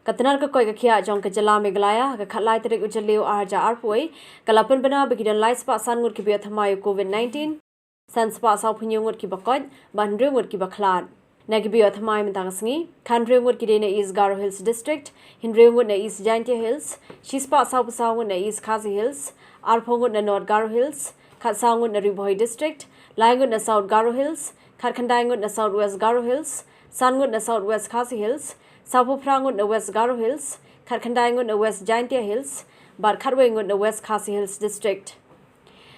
Katanar ka koi ka kia jong ka jala Meghalaya ka khatlai tarik ujaleu arja arpoi kalapan bana begidan lai spa sangut ki THYMMAI COVID-19 san spa sau punyungut ki bakot bandrungut ki baklat Nagibio THYMMAI mentangasngi kandrungut ki dena East Garo Hills District hindrungut na East Jaintia Hills shispa sau pasaungut na East RiKhasi Hills arpongut na North Garo Hills khatsaungut na Ribhoi District laingut na South Garo Hills khatkandaingut na South West Garo Hills sangut na South West RiKhasi Hills Sapuprangut na West Garo Hills, Khatkandaingut na West Jaintia Hills, Bar Khatwaingut na West RiKhasi Hills District.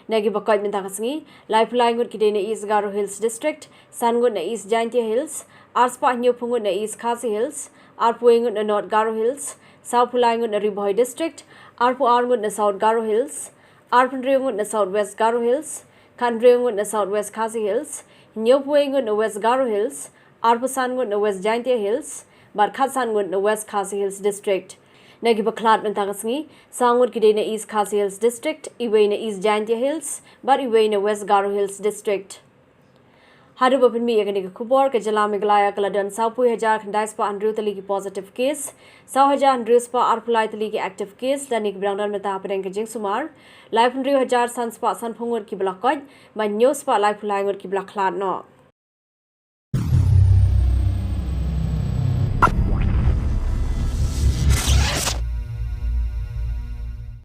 Nagi bakot mentangasngi, Laipulaingut ki dena East Garo Hills District, Sangut na East Jaintia Hills, Arspa Nyupungut na East RiKhasi Hills, Arpuingut na North Garo Hills, Saupulaingut na Ribhoi District, Arpu Arngut na South Garo Hills, Arpandriungut na South West Garo Hills, Kandriungut na South West RiKhasi Hills, Nyupuingut na West Garo Hills, Arpusangut na West Jaintia Hills, Bar Khatsangut na West RiKhasi Hills District. Nagi baklat mentangasngi, sangut ki dena East RiKhasi Hills District, iway na East Jaintia Hills, bar iway na West Garo Hills District. Hadu bapan mi yakani ka kubor ka jala Meghalaya kaladan saupui hajar khandai spa andrew tali ki positive case, sau hajar andrew spa arpulai tali ki active case dan ik berangdan meta pedeng ke jing sumar, lai andrew hajar san spa san phungut ki blakoj, man nyo spa lai pulai ngut ki blaklat no.